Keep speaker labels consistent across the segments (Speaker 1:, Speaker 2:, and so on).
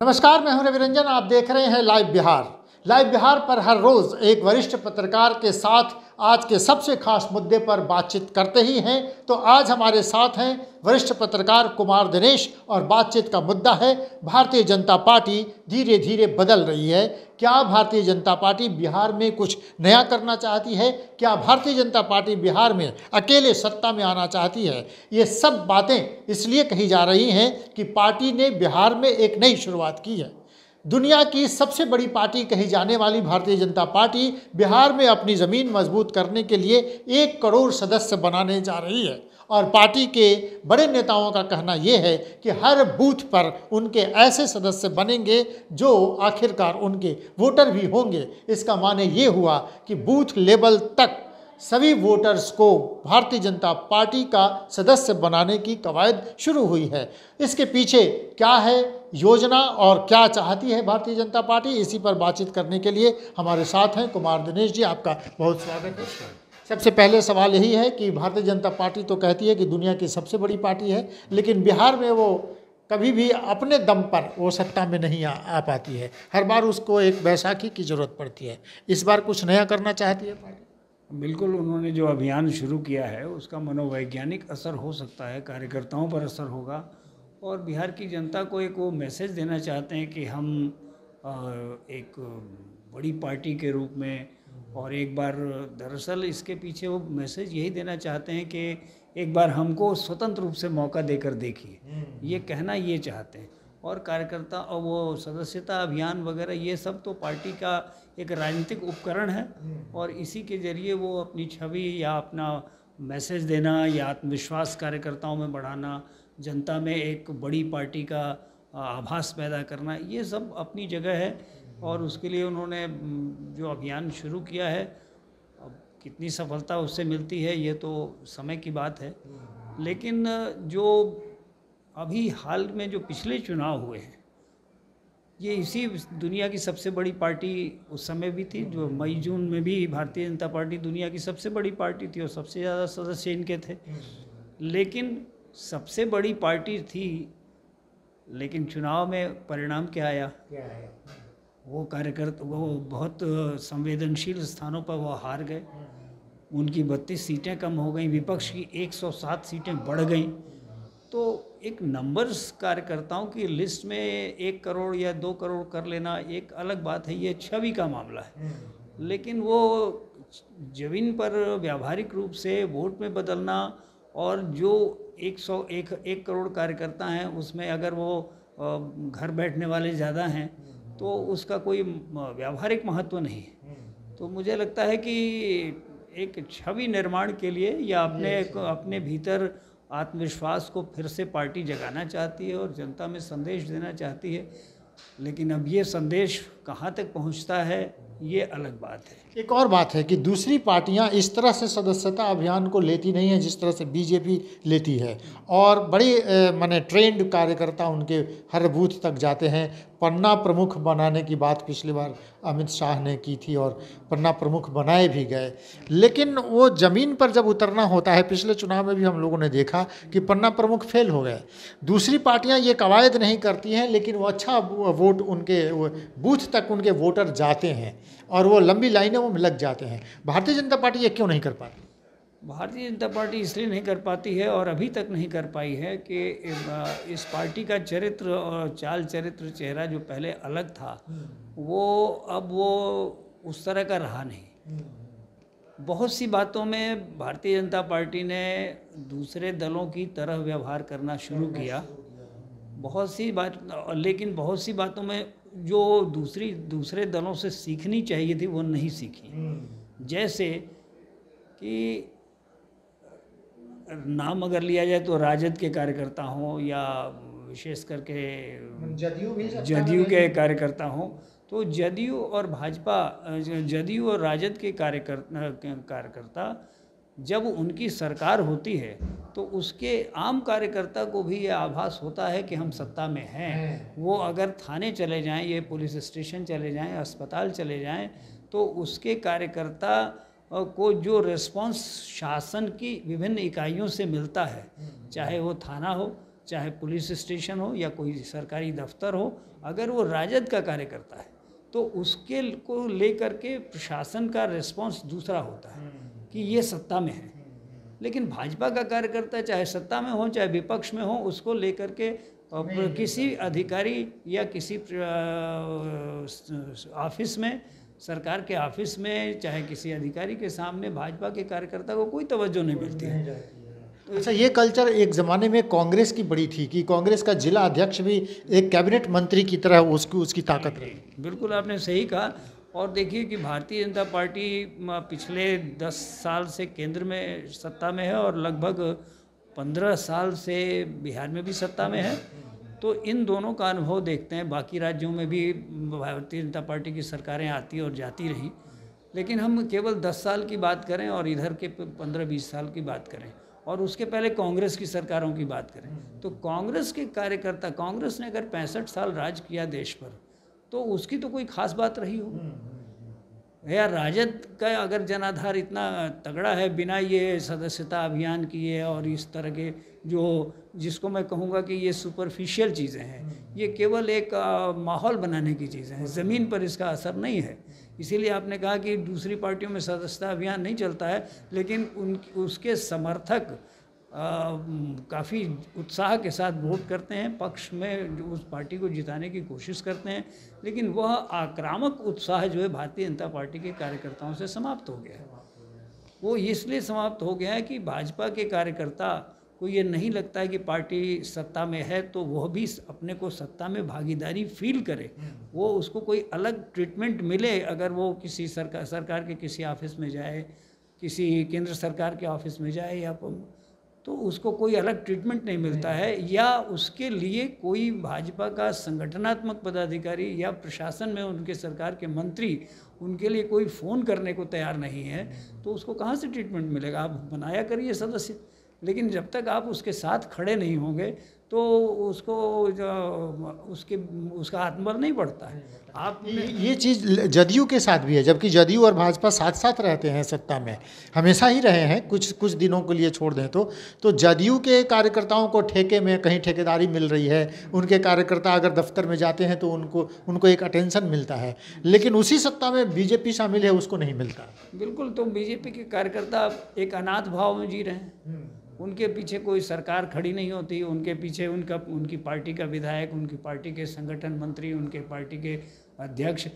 Speaker 1: नमस्कार, मैं हूं रविरंजन। आप देख रहे हैं लाइव बिहार। लाइव बिहार पर हर रोज एक वरिष्ठ पत्रकार के साथ आज के सबसे खास मुद्दे पर बातचीत करते ही हैं। तो आज हमारे साथ हैं वरिष्ठ पत्रकार कुमार दिनेश और बातचीत का मुद्दा है भारतीय जनता पार्टी धीरे धीरे बदल रही है। क्या भारतीय जनता पार्टी बिहार में कुछ नया करना चाहती है? क्या भारतीय जनता पार्टी बिहार में अकेले सत्ता में आना चाहती है? ये सब बातें इसलिए कही जा रही हैं कि पार्टी ने बिहार में एक नई शुरुआत की है। दुनिया की सबसे बड़ी पार्टी कही जाने वाली भारतीय जनता पार्टी बिहार में अपनी ज़मीन मजबूत करने के लिए 1 करोड़ सदस्य बनाने जा रही है और पार्टी के बड़े नेताओं का कहना यह है कि हर बूथ पर उनके ऐसे सदस्य बनेंगे जो आखिरकार उनके वोटर भी होंगे। इसका माने ये हुआ कि बूथ लेवल तक सभी वोटर्स को भारतीय जनता पार्टी का सदस्य बनाने की कवायद शुरू हुई है। इसके पीछे क्या है योजना और क्या चाहती है भारतीय जनता पार्टी, इसी पर बातचीत करने के लिए हमारे साथ हैं कुमार दिनेश जी। आपका बहुत स्वागत है। सबसे पहले सवाल यही है कि भारतीय जनता पार्टी तो कहती है कि दुनिया की सबसे बड़ी पार्टी है, लेकिन बिहार में वो कभी भी अपने दम पर वो सत्ता में नहीं आ पाती है। हर बार उसको एक बैसाखी की ज़रूरत पड़ती है। इस बार कुछ नया करना चाहती है पार्टी?
Speaker 2: बिल्कुल, उन्होंने जो अभियान शुरू किया है उसका मनोवैज्ञानिक असर हो सकता है, कार्यकर्ताओं पर असर होगा और बिहार की जनता को एक वो मैसेज देना चाहते हैं कि हम एक बड़ी पार्टी के रूप में, और एक बार दरअसल इसके पीछे वो मैसेज यही देना चाहते हैं कि एक बार हमको स्वतंत्र रूप से मौका देकर देखिए, ये कहना ये चाहते हैं। और कार्यकर्ता और वो सदस्यता अभियान वगैरह ये सब तो पार्टी का एक राजनीतिक उपकरण है और इसी के जरिए वो अपनी छवि या अपना मैसेज देना या आत्मविश्वास कार्यकर्ताओं में बढ़ाना, जनता में एक बड़ी पार्टी का आभास पैदा करना, ये सब अपनी जगह है। और उसके लिए उन्होंने जो अभियान शुरू किया है, अब कितनी सफलता उससे मिलती है ये तो समय की बात है, लेकिन जो अभी हाल में जो पिछले चुनाव हुए हैं ये इसी दुनिया की सबसे बड़ी पार्टी उस समय भी थी, जो मई जून में भी भारतीय जनता पार्टी दुनिया की सबसे बड़ी पार्टी थी और सबसे ज़्यादा सदस्य इनके थे। लेकिन सबसे बड़ी पार्टी थी, लेकिन चुनाव में परिणाम क्या आया? वो कार्यकर्ता वो बहुत संवेदनशील स्थानों पर वो हार गए। उनकी 32 सीटें कम हो गई, विपक्ष की 107 सीटें बढ़ गईं। तो एक नंबर्स कार्यकर्ताओं की लिस्ट में 1 करोड़ या 2 करोड़ कर लेना एक अलग बात है, ये छवि का मामला है। लेकिन वो जमीन पर व्यावहारिक रूप से वोट में बदलना, और जो 101 करोड़ कार्यकर्ता हैं उसमें अगर वो घर बैठने वाले ज़्यादा हैं तो उसका कोई व्यावहारिक महत्व नहीं है। तो मुझे लगता है कि एक छवि निर्माण के लिए या अपने भीतर आत्मविश्वास को फिर से पार्टी जगाना चाहती है और जनता में संदेश देना चाहती है। लेकिन अब ये संदेश कहाँ तक पहुँचता है ये अलग बात है।
Speaker 1: एक और बात है कि दूसरी पार्टियां इस तरह से सदस्यता अभियान को लेती नहीं है जिस तरह से बीजेपी लेती है, और बड़ी माने ट्रेंड कार्यकर्ता उनके हर बूथ तक जाते हैं। पन्ना प्रमुख बनाने की बात पिछली बार अमित शाह ने की थी और पन्ना प्रमुख बनाए भी गए, लेकिन वो ज़मीन पर जब उतरना होता है, पिछले चुनाव में भी हम लोगों ने देखा कि पन्ना प्रमुख फेल हो गए। दूसरी पार्टियां ये कवायद नहीं करती हैं, लेकिन वो अच्छा वोट उनके बूथ तक उनके वोटर जाते हैं और वो लंबी लाइनों में लग जाते हैं। भारतीय जनता पार्टी ये क्यों नहीं कर पाती?
Speaker 2: भारतीय जनता पार्टी इसलिए नहीं कर पाती है और अभी तक नहीं कर पाई है कि इस पार्टी का चरित्र और चाल चरित्र चेहरा जो पहले अलग था अब वो उस तरह का रहा नहीं। बहुत सी बातों में भारतीय जनता पार्टी ने दूसरे दलों की तरह व्यवहार करना शुरू किया, लेकिन बहुत सी बातों में जो दूसरे दलों से सीखनी चाहिए थी वो नहीं सीखी। जैसे कि नाम अगर लिया जाए तो राजद के कार्यकर्ता हों या विशेष करके जदयू के कार्यकर्ता हों, तो जदयू और राजद के कार्यकर्ता जब उनकी सरकार होती है तो उसके आम कार्यकर्ता को भी ये आभास होता है कि हम सत्ता में हैं। वो अगर थाने चले जाएं, ये पुलिस स्टेशन चले जाएं, अस्पताल चले जाएं, तो उसके कार्यकर्ता को जो रिस्पांस शासन की विभिन्न इकाइयों से मिलता है, चाहे वो थाना हो, चाहे पुलिस स्टेशन हो या कोई सरकारी दफ्तर हो, अगर वो राजद का कार्यकर्ता है तो उसके को लेकर के प्रशासन का रिस्पांस दूसरा होता है कि ये सत्ता में है। लेकिन भाजपा का कार्यकर्ता चाहे सत्ता में हो चाहे विपक्ष में हो, उसको लेकर के किसी अधिकारी या किसी ऑफिस में, सरकार के ऑफिस में, चाहे किसी अधिकारी के सामने भाजपा के कार्यकर्ता को कोई तवज्जो नहीं मिलती है।
Speaker 1: अच्छा, ये कल्चर एक ज़माने में कांग्रेस की बड़ी थी कि कांग्रेस का जिला अध्यक्ष भी एक कैबिनेट मंत्री की तरह उसकी ताकत रही।
Speaker 2: बिल्कुल आपने सही कहा। और देखिए कि भारतीय जनता पार्टी पिछले 10 साल से केंद्र में सत्ता में है और लगभग 15 साल से बिहार में भी सत्ता में है। तो इन दोनों का अनुभव देखते हैं। बाकी राज्यों में भी भारतीय जनता पार्टी की सरकारें आती और जाती रही, लेकिन हम केवल 10 साल की बात करें और इधर के 15-20 साल की बात करें और उसके पहले कांग्रेस की सरकारों की बात करें, तो कांग्रेस के कार्यकर्ता, कांग्रेस ने अगर 65 साल राज किया देश पर, तो उसकी तो कोई खास बात रही हो। या राजद का अगर जनाधार इतना तगड़ा है बिना ये सदस्यता अभियान किए और इस तरह के जो, जिसको मैं कहूँगा कि ये सुपरफिशियल चीज़ें हैं, ये केवल एक माहौल बनाने की चीज़ें हैं, ज़मीन पर इसका असर नहीं है। इसीलिए आपने कहा कि दूसरी पार्टियों में सदस्यता अभियान नहीं चलता है, लेकिन उसके समर्थक काफ़ी उत्साह के साथ वोट करते हैं, पक्ष में जो उस पार्टी को जिताने की कोशिश करते हैं, लेकिन वह आक्रामक उत्साह जो है भारतीय जनता पार्टी के कार्यकर्ताओं से समाप्त हो गया है। वो इसलिए समाप्त हो गया है कि भाजपा के कार्यकर्ता को ये नहीं लगता है कि पार्टी सत्ता में है तो वह भी अपने को सत्ता में भागीदारी फील करे, वो उसको कोई अलग ट्रीटमेंट मिले। अगर वो किसी सरकार के किसी ऑफिस में जाए, किसी केंद्र सरकार के ऑफिस में जाए, या तो उसको कोई अलग ट्रीटमेंट नहीं मिलता है, या उसके लिए कोई भाजपा का संगठनात्मक पदाधिकारी या प्रशासन में उनके सरकार के मंत्री उनके लिए कोई फ़ोन करने को तैयार नहीं है, तो उसको कहाँ से ट्रीटमेंट मिलेगा। आप बनाया करिए सदस्य, लेकिन जब तक आप उसके साथ खड़े नहीं होंगे तो उसको उसका आत्मबल नहीं बढ़ता है। आप
Speaker 1: ये चीज़ जदयू के साथ भी है, जबकि जदयू और भाजपा साथ साथ रहते हैं सत्ता में, हमेशा ही रहे हैं, कुछ दिनों के लिए छोड़ दें तो जदयू के कार्यकर्ताओं को ठेके में कहीं ठेकेदारी मिल रही है, उनके कार्यकर्ता अगर दफ्तर में जाते हैं तो उनको एक अटेंशन मिलता है, लेकिन उसी सत्ता में बीजेपी शामिल है, उसको नहीं मिलता।
Speaker 2: बिल्कुल, तो बीजेपी के कार्यकर्ता एक अनाथ भाव में जी रहे हैं। उनके पीछे कोई सरकार खड़ी नहीं होती, उनके पीछे उनकी पार्टी का विधायक, उनकी पार्टी के संगठन मंत्री, उनके पार्टी के अध्यक्ष,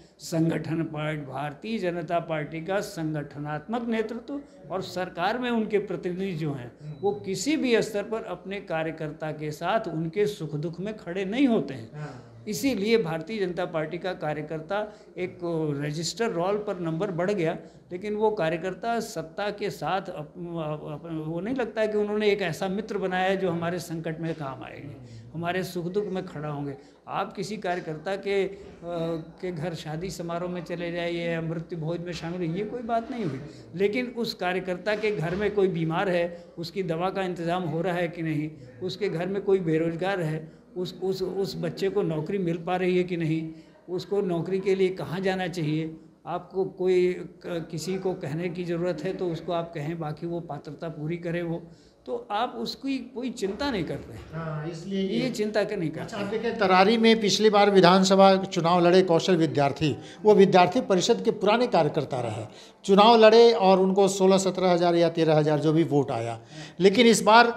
Speaker 2: भारतीय जनता पार्टी का संगठनात्मक नेतृत्व और सरकार में उनके प्रतिनिधि जो हैं वो किसी भी स्तर पर अपने कार्यकर्ता के साथ उनके सुख दुख में खड़े नहीं होते हैं। इसीलिए भारतीय जनता पार्टी का कार्यकर्ता एक रजिस्टर रोल पर नंबर बढ़ गया, लेकिन वो कार्यकर्ता सत्ता के साथ वो नहीं लगता है कि उन्होंने एक ऐसा मित्र बनाया है जो हमारे संकट में काम आएंगे, हमारे सुख दुख में खड़ा होंगे। आप किसी कार्यकर्ता के घर शादी समारोह में चले जाइए या मृत्यु भोज में शामिल, ये कोई बात नहीं हुई, लेकिन उस कार्यकर्ता के घर में कोई बीमार है, उसकी दवा का इंतज़ाम हो रहा है कि नहीं, उसके घर में कोई बेरोजगार है, उस बच्चे को नौकरी मिल पा रही है कि नहीं, उसको नौकरी के लिए कहाँ जाना चाहिए, आपको किसी को कहने की ज़रूरत है तो उसको आप कहें, बाकी वो पात्रता पूरी करे वो, तो आप उसकी कोई चिंता नहीं कर रहे।
Speaker 1: इसलिए
Speaker 2: ये चिंता क्यों नहीं करते।
Speaker 1: अच्छा, आप देखें तरारी में पिछली बार विधानसभा चुनाव लड़े कौशल विद्यार्थी, वो विद्यार्थी परिषद के पुराने कार्यकर्ता रहे, चुनाव लड़े और उनको 16-17 हज़ार या 13 हज़ार जो भी वोट आया, लेकिन इस बार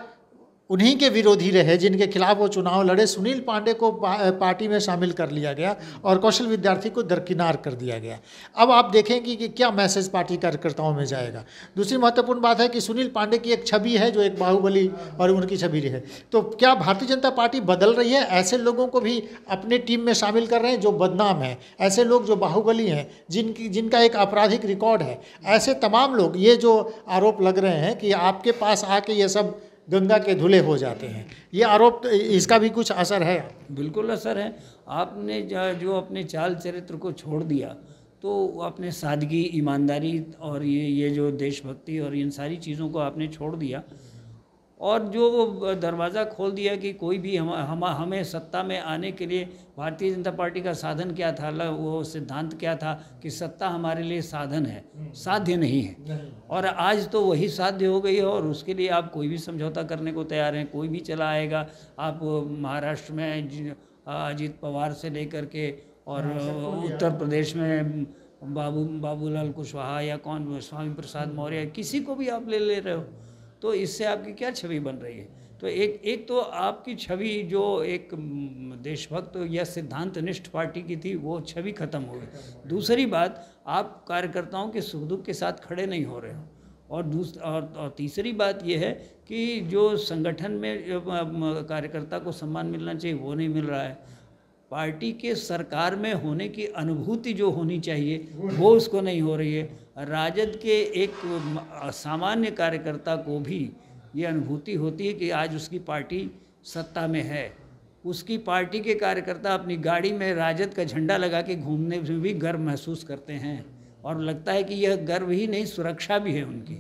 Speaker 1: उन्हीं के विरोधी रहे जिनके खिलाफ वो चुनाव लड़े। सुनील पांडे को पार्टी में शामिल कर लिया गया और कौशल विद्यार्थी को दरकिनार कर दिया गया। अब आप देखेंगे कि क्या मैसेज पार्टी कार्यकर्ताओं में जाएगा। दूसरी महत्वपूर्ण बात है कि सुनील पांडे की एक छवि है जो एक बाहुबली और उनकी छवि रही है, तो क्या भारतीय जनता पार्टी बदल रही है, ऐसे लोगों को भी अपने टीम में शामिल कर रहे हैं जो बदनाम हैं, ऐसे लोग जो बाहुबली हैं, जिनका एक आपराधिक रिकॉर्ड है, ऐसे तमाम लोग, ये जो आरोप लग रहे हैं कि आपके पास आके ये सब गंगा के धुले हो जाते हैं, ये आरोप, इसका भी कुछ असर है?
Speaker 2: बिल्कुल असर है। आपने जो अपने चाल चरित्र को छोड़ दिया, तो आपने सादगी, ईमानदारी और ये जो देशभक्ति और इन सारी चीज़ों को आपने छोड़ दिया और जो वो दरवाज़ा खोल दिया कि कोई भी हमें सत्ता में आने के लिए भारतीय जनता पार्टी का साधन क्या था, वो सिद्धांत क्या था कि सत्ता हमारे लिए साधन है, साध्य नहीं है। और आज तो वही साध्य हो गई है और उसके लिए आप कोई भी समझौता करने को तैयार हैं, कोई भी चला आएगा। आप महाराष्ट्र में अजीत पवार से लेकर के और उत्तर प्रदेश में बाबूलाल कुशवाहा या कौन स्वामी प्रसाद मौर्य, किसी को भी आप ले रहे हो, तो इससे आपकी क्या छवि बन रही है? तो एक तो आपकी छवि जो एक देशभक्त या सिद्धांतनिष्ठ पार्टी की थी वो छवि खत्म हो गई। दूसरी बात, आप कार्यकर्ताओं के सुख दुख के साथ खड़े नहीं हो रहे हो। और तीसरी बात यह है कि जो संगठन में कार्यकर्ता को सम्मान मिलना चाहिए वो नहीं मिल रहा है। पार्टी के सरकार में होने की अनुभूति जो होनी चाहिए वो उसको नहीं हो रही है। राजद के एक सामान्य कार्यकर्ता को भी ये अनुभूति होती है कि आज उसकी पार्टी सत्ता में है। उसकी पार्टी के कार्यकर्ता अपनी गाड़ी में राजद का झंडा लगा के घूमने में भी गर्व महसूस करते हैं और लगता है कि यह गर्व ही नहीं, सुरक्षा भी है उनकी।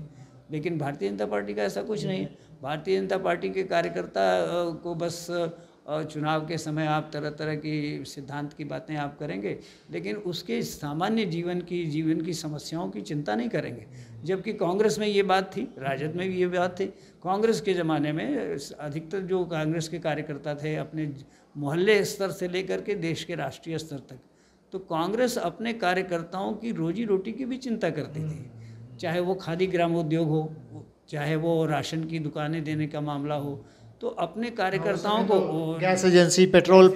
Speaker 2: लेकिन भारतीय जनता पार्टी का ऐसा कुछ नहीं है। भारतीय जनता पार्टी के कार्यकर्ता को बस चुनाव के समय आप तरह तरह की सिद्धांत की बातें आप करेंगे, लेकिन उसके सामान्य जीवन की समस्याओं की चिंता नहीं करेंगे। जबकि कांग्रेस में ये बात थी, राजद में भी ये बात थी। कांग्रेस के ज़माने में अधिकतर जो कांग्रेस के कार्यकर्ता थे अपने मोहल्ले स्तर से लेकर के देश के राष्ट्रीय स्तर तक, तो कांग्रेस अपने कार्यकर्ताओं की रोजी रोटी की भी चिंता करती थी। चाहे वो खादी ग्रामोद्योग हो, चाहे वो राशन की दुकानें देने का मामला हो, तो अपने कार्यकर्ताओं को
Speaker 1: गैस एजेंसी, पेट्रोल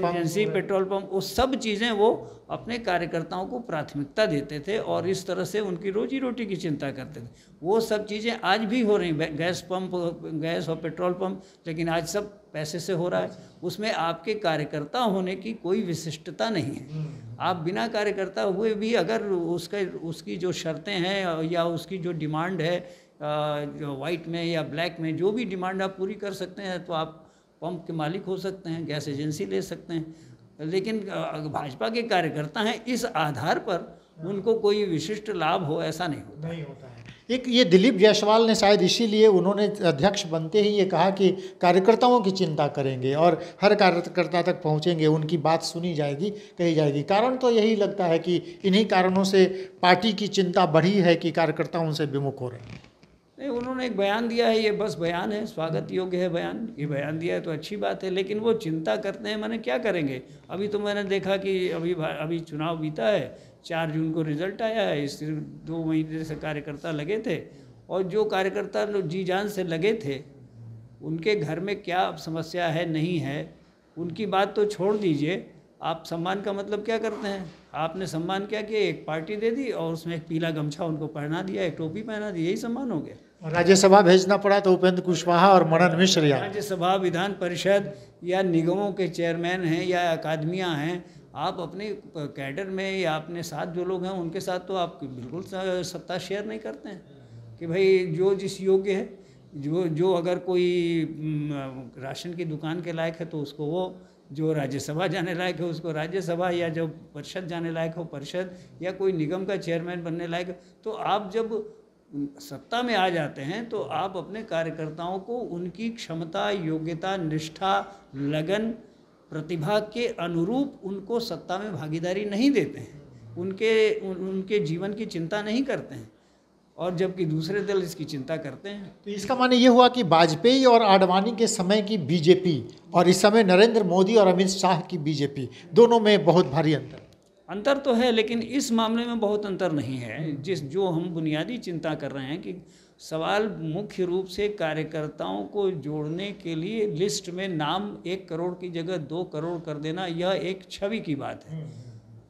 Speaker 1: पंप,
Speaker 2: वो सब चीज़ें वो अपने कार्यकर्ताओं को प्राथमिकता देते थे और इस तरह से उनकी रोजी रोटी की चिंता करते थे। वो सब चीज़ें आज भी हो रही, गैस और पेट्रोल पंप, लेकिन आज सब पैसे से हो रहा है। उसमें आपके कार्यकर्ता होने की कोई विशिष्टता नहीं है। आप बिना कार्यकर्ता हुए भी अगर उसकी जो शर्तें हैं या उसकी जो डिमांड है जो वाइट में या ब्लैक में जो भी डिमांड आप पूरी कर सकते हैं, तो आप पंप के मालिक हो सकते हैं, गैस एजेंसी ले सकते हैं। लेकिन भाजपा के कार्यकर्ता हैं, इस आधार पर उनको कोई विशिष्ट लाभ हो ऐसा नहीं होता है।
Speaker 1: एक ये दिलीप जायसवाल ने शायद इसीलिए उन्होंने अध्यक्ष बनते ही ये कहा कि कार्यकर्ताओं की चिंता करेंगे और हर कार्यकर्ता तक पहुंचेंगे, उनकी बात सुनी जाएगी, कही जाएगी। कारण तो यही लगता है कि इन्हीं कारणों से पार्टी की चिंता बढ़ी है कि कार्यकर्ता उनसे विमुख हो रहे हैं।
Speaker 2: नहीं, उन्होंने एक बयान दिया है, ये बस बयान है, स्वागत योग्य है बयान। ये बयान दिया है तो अच्छी बात है, लेकिन वो चिंता करते हैं, माने क्या करेंगे? अभी तो मैंने देखा कि अभी चुनाव बीता है, 4 जून को रिजल्ट आया है। इस 2 महीने से कार्यकर्ता लगे थे और जो कार्यकर्ता जी जान से लगे थे उनके घर में क्या समस्या है नहीं है उनकी बात तो छोड़ दीजिए। आप सम्मान का मतलब क्या करते हैं? आपने सम्मान क्या किया? एक पार्टी दे दी और उसमें एक पीला गमछा उनको पहना दिया, एक टोपी पहना दी, यही सम्मान हो गया।
Speaker 1: राज्यसभा भेजना पड़ा तो उपेंद्र कुशवाहा और मनन मिश्र
Speaker 2: राज्यसभा, विधान परिषद या निगमों के चेयरमैन हैं या अकादमियाँ हैं, आप अपने कैडर में या अपने साथ जो लोग हैं उनके साथ तो आप बिल्कुल सत्ता शेयर नहीं करते हैं कि भाई जो जिस योग्य है, जो अगर कोई राशन की दुकान के लायक है तो उसको वो, जो राज्यसभा जाने लायक है उसको राज्यसभा, या जो परिषद जाने लायक हो परिषद, या कोई निगम का चेयरमैन बनने लायक। तो आप जब सत्ता में आ जाते हैं तो आप अपने कार्यकर्ताओं को उनकी क्षमता, योग्यता, निष्ठा, लगन, प्रतिभा के अनुरूप उनको सत्ता में भागीदारी नहीं देते हैं, उनके जीवन की चिंता नहीं करते हैं, और जबकि दूसरे दल इसकी चिंता करते हैं।
Speaker 1: तो इसका माने ये हुआ कि वाजपेयी और आडवाणी के समय की बीजेपी और इस समय नरेंद्र मोदी और अमित शाह की बीजेपी, दोनों में बहुत भारी अंतर
Speaker 2: तो है, लेकिन इस मामले में बहुत अंतर नहीं है। जो हम बुनियादी चिंता कर रहे हैं कि सवाल मुख्य रूप से कार्यकर्ताओं को जोड़ने के लिए लिस्ट में नाम 1 करोड़ की जगह 2 करोड़ कर देना, यह एक छवि की बात है।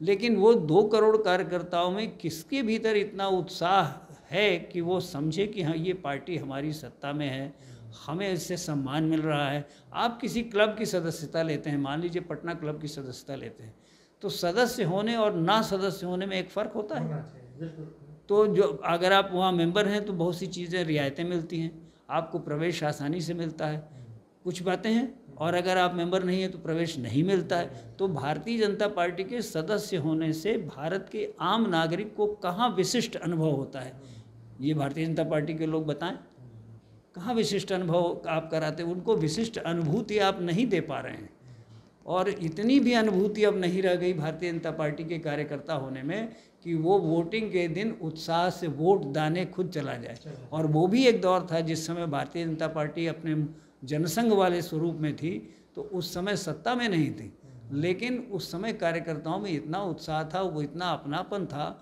Speaker 2: लेकिन वो 2 करोड़ कार्यकर्ताओं में किसके भीतर इतना उत्साह है कि वो समझे कि हाँ, ये पार्टी हमारी सत्ता में है, हमें इससे सम्मान मिल रहा है। आप किसी क्लब की सदस्यता लेते हैं, मान लीजिए पटना क्लब की सदस्यता लेते हैं, तो सदस्य होने और ना सदस्य होने में एक फ़र्क होता है। तो जो अगर आप वहाँ मेंबर हैं तो बहुत सी चीज़ें रियायतें मिलती हैं, आपको प्रवेश आसानी से मिलता है, कुछ बातें हैं, और अगर आप मेंबर नहीं हैं तो प्रवेश नहीं मिलता है। तो भारतीय जनता पार्टी के सदस्य होने से भारत के आम नागरिक को कहाँ विशिष्ट अनुभव होता है, ये भारतीय जनता पार्टी के लोग बताएं। कहाँ विशिष्ट अनुभव आप कराते, उनको विशिष्ट अनुभूति आप नहीं दे पा रहे हैं। और इतनी भी अनुभूति अब नहीं रह गई भारतीय जनता पार्टी के कार्यकर्ता होने में कि वो वोटिंग के दिन उत्साह से वोट दाने खुद चला जाए। और वो भी एक दौर था जिस समय भारतीय जनता पार्टी अपने जनसंघ वाले स्वरूप में थी, तो उस समय सत्ता में नहीं थी, लेकिन उस समय कार्यकर्ताओं में इतना उत्साह था, वो इतना अपनापन था,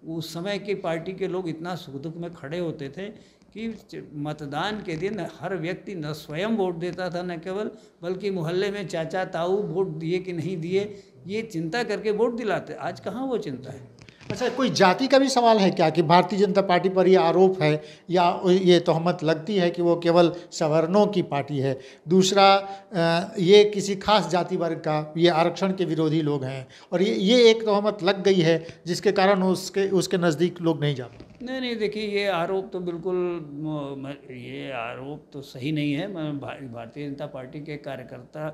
Speaker 2: उस समय की पार्टी के लोग इतना सुख दुख में खड़े होते थे कि मतदान के दिन हर व्यक्ति न स्वयं वोट देता था, न केवल, बल्कि मोहल्ले में चाचा ताऊ वोट दिए कि नहीं दिए ये चिंता करके वोट दिलाते। आज कहाँ वो चिंता है।
Speaker 1: अच्छा, कोई जाति का भी सवाल है क्या कि भारतीय जनता पार्टी पर ये आरोप है या ये तोहमत लगती है कि वो केवल सवर्णों की पार्टी है? दूसरा, ये किसी खास जाति वर्ग का, ये आरक्षण के विरोधी लोग हैं, और ये एक तोहमत लग गई है जिसके कारण उसके नज़दीक लोग नहीं जाते।
Speaker 2: नहीं, देखिए ये आरोप तो बिल्कुल, ये आरोप तो सही नहीं है। मैं भारतीय जनता पार्टी के कार्यकर्ता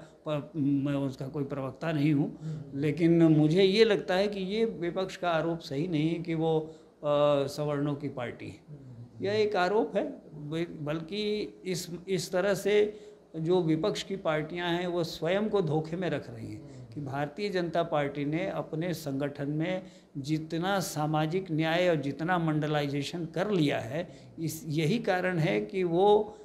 Speaker 2: मैं उसका कोई प्रवक्ता नहीं हूँ, लेकिन मुझे ये लगता है कि ये विपक्ष का आरोप सही नहीं है कि वो सवर्णों की पार्टी है। यह एक आरोप है, बल्कि इस तरह से जो विपक्ष की पार्टियां हैं वो स्वयं को धोखे में रख रही हैं कि भारतीय जनता पार्टी ने अपने संगठन में जितना सामाजिक न्याय और जितना मंडलाइजेशन कर लिया है, यही कारण है कि वो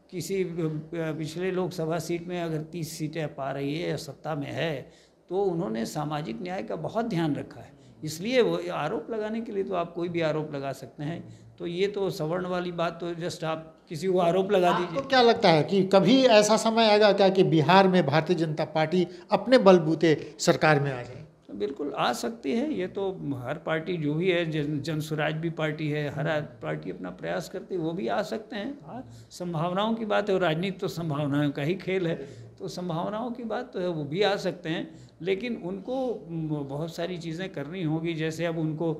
Speaker 2: किसी पिछले लोकसभा सीट में अगर 30 सीटें पा रही है या सत्ता में है, तो उन्होंने सामाजिक न्याय का बहुत ध्यान रखा है। इसलिए वो आरोप लगाने के लिए तो आप कोई भी आरोप लगा सकते हैं, तो ये तो सवर्ण वाली बात तो जस्ट आप किसी को आरोप लगा दीजिए।
Speaker 1: आपको क्या लगता है कि कभी ऐसा समय आएगा क्या कि बिहार में भारतीय जनता पार्टी अपने बलबूते सरकार में आ जाए?
Speaker 2: तो बिल्कुल आ सकती है, ये तो हर पार्टी जो भी है, जन स्वराज भी पार्टी है, हर पार्टी अपना प्रयास करती है, वो भी आ सकते हैं। संभावनाओं की बात है, और राजनीति तो संभावनाओं का ही खेल है, तो संभावनाओं की बात तो है, वो भी आ सकते हैं, लेकिन उनको बहुत सारी चीज़ें करनी होगी। जैसे अब उनको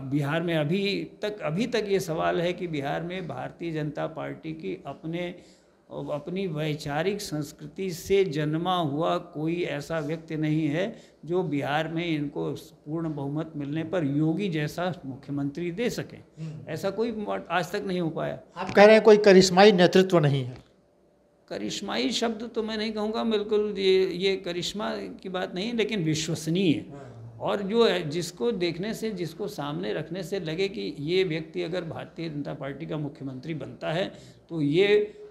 Speaker 2: बिहार में अभी तक ये सवाल है कि बिहार में भारतीय जनता पार्टी की अपनी वैचारिक संस्कृति से जन्मा हुआ कोई ऐसा व्यक्ति नहीं है जो बिहार में इनको पूर्ण बहुमत मिलने पर योगी जैसा मुख्यमंत्री दे सके। ऐसा कोई आज तक नहीं हो पाया।
Speaker 1: आप कह रहे हैं कोई करिश्माई नेतृत्व नहीं है?
Speaker 2: करिश्माई शब्द तो मैं नहीं कहूँगा, बिल्कुल ये करिश्मा की बात नहीं, लेकिन विश्वसनीय, और जो है जिसको देखने से, जिसको सामने रखने से लगे कि ये व्यक्ति अगर भारतीय जनता पार्टी का मुख्यमंत्री बनता है तो ये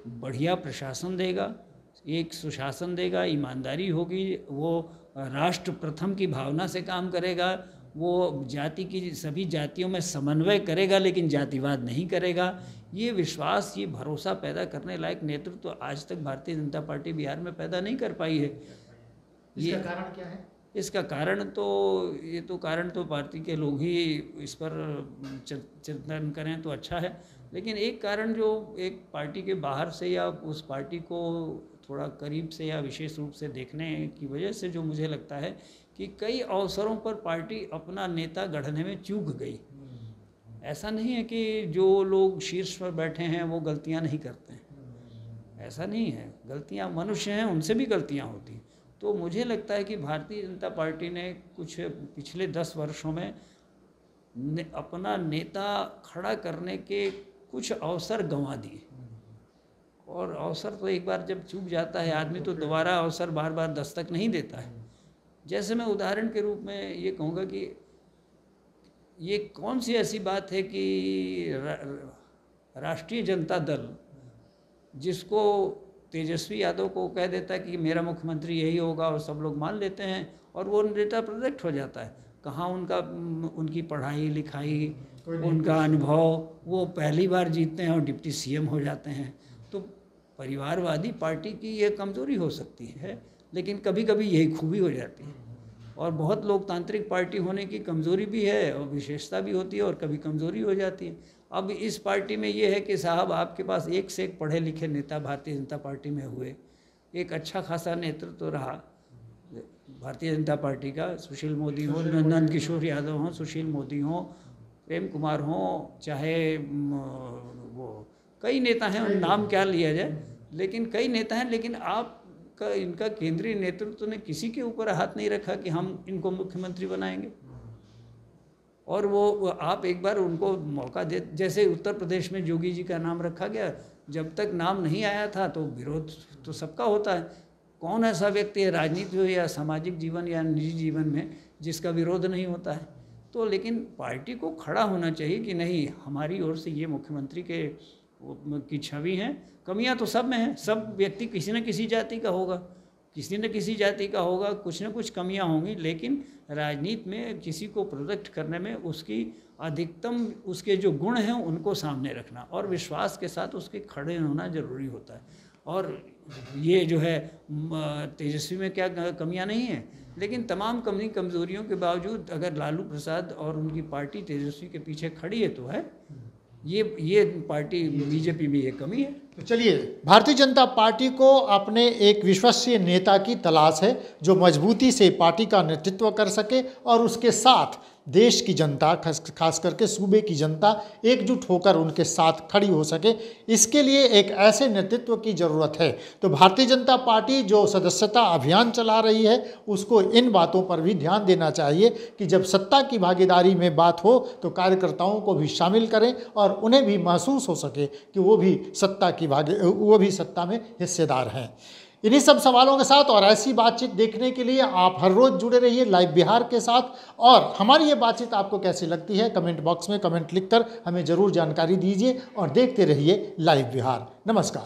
Speaker 2: बढ़िया प्रशासन देगा, एक सुशासन देगा, ईमानदारी होगी, वो राष्ट्र प्रथम की भावना से काम करेगा, वो जाति की सभी जातियों में समन्वय करेगा लेकिन जातिवाद नहीं करेगा। ये विश्वास, ये भरोसा पैदा करने लायक नेतृत्व तो आज तक भारतीय जनता पार्टी बिहार में पैदा नहीं कर पाई है।
Speaker 1: इसका कारण क्या है?
Speaker 2: इसका कारण तो पार्टी के लोग ही इस पर चिंतन करें तो अच्छा है, लेकिन एक कारण जो एक पार्टी के बाहर से या उस पार्टी को थोड़ा करीब से या विशेष रूप से देखने की वजह से जो मुझे लगता है कि कई अवसरों पर पार्टी अपना नेता गढ़ने में चूक गई। ऐसा नहीं है कि जो लोग शीर्ष पर बैठे हैं वो गलतियां नहीं करते हैं, ऐसा नहीं है, गलतियां मनुष्य हैं, उनसे भी गलतियां होती। तो मुझे लगता है कि भारतीय जनता पार्टी ने कुछ पिछले 10 वर्षों में अपना नेता खड़ा करने के कुछ अवसर गंवा दिए, और अवसर तो एक बार जब चूक जाता है आदमी तो दोबारा अवसर बार बार दस्तक नहीं देता है। जैसे मैं उदाहरण के रूप में ये कहूँगा कि ये कौन सी ऐसी बात है कि राष्ट्रीय जनता दल जिसको तेजस्वी यादव को कह देता है कि मेरा मुख्यमंत्री यही होगा और सब लोग मान लेते हैं और वो नेता प्रोजेक्ट हो जाता है। कहाँ उनकी पढ़ाई लिखाई, उनका अनुभव, वो पहली बार जीतते हैं और डिप्टी सीएम हो जाते हैं। तो परिवारवादी पार्टी की यह कमज़ोरी हो सकती है, लेकिन कभी कभी यही खूबी हो जाती है। और बहुत लोकतांत्रिक पार्टी होने की कमज़ोरी भी है और विशेषता भी होती है, और कभी कमज़ोरी हो जाती है। अब इस पार्टी में ये है कि साहब आपके पास एक से एक पढ़े लिखे नेता भारतीय जनता पार्टी में हुए, एक अच्छा खासा नेतृत्व रहा भारतीय जनता पार्टी का, सुशील मोदी हो, नंद किशोर यादव हों, सुशील मोदी हों, प्रेम कुमार हों, चाहे वो कई नेता हैं, उन नाम क्या लिया जाए, लेकिन कई नेता हैं, लेकिन इनका केंद्रीय नेतृत्व ने किसी के ऊपर हाथ नहीं रखा कि हम इनको मुख्यमंत्री बनाएंगे। और वो आप एक बार उनको मौका दे, जैसे उत्तर प्रदेश में योगी जी का नाम रखा गया, जब तक नाम नहीं आया था तो विरोध तो सबका होता है। कौन ऐसा व्यक्ति है राजनीति हो या सामाजिक जीवन या निजी जीवन में जिसका विरोध नहीं होता है? तो लेकिन पार्टी को खड़ा होना चाहिए कि नहीं, हमारी ओर से ये मुख्यमंत्री की छवि है। कमियां तो सब में हैं, सब व्यक्ति किसी न किसी जाति का होगा, किसी न किसी जाति का होगा, कुछ न कुछ कमियां होंगी, लेकिन राजनीति में किसी को प्रोटेक्ट करने में उसकी अधिकतम उसके जो गुण हैं उनको सामने रखना और विश्वास के साथ उसके खड़े होना ज़रूरी होता है। और ये जो है तेजस्वी में क्या कमियां नहीं हैं, लेकिन तमाम कमज़ोरियों के बावजूद अगर लालू प्रसाद और उनकी पार्टी तेजस्वी के पीछे खड़ी है तो है, ये पार्टी बीजेपी में ये कमी है।
Speaker 1: तो चलिए, भारतीय जनता पार्टी को अपने एक विश्वसनीय नेता की तलाश है जो मजबूती से पार्टी का नेतृत्व कर सके और उसके साथ देश की जनता, खास करके सूबे की जनता एकजुट होकर उनके साथ खड़ी हो सके। इसके लिए एक ऐसे नेतृत्व की ज़रूरत है। तो भारतीय जनता पार्टी जो सदस्यता अभियान चला रही है उसको इन बातों पर भी ध्यान देना चाहिए कि जब सत्ता की भागीदारी में बात हो तो कार्यकर्ताओं को भी शामिल करें और उन्हें भी महसूस हो सके कि वो भी सत्ता में हिस्सेदार हैं। इन्हीं सब सवालों के साथ और ऐसी बातचीत देखने के लिए आप हर रोज़ जुड़े रहिए लाइव बिहार के साथ। और हमारी ये बातचीत आपको कैसी लगती है कमेंट बॉक्स में कमेंट लिखकर हमें ज़रूर जानकारी दीजिए और देखते रहिए लाइव बिहार। नमस्कार।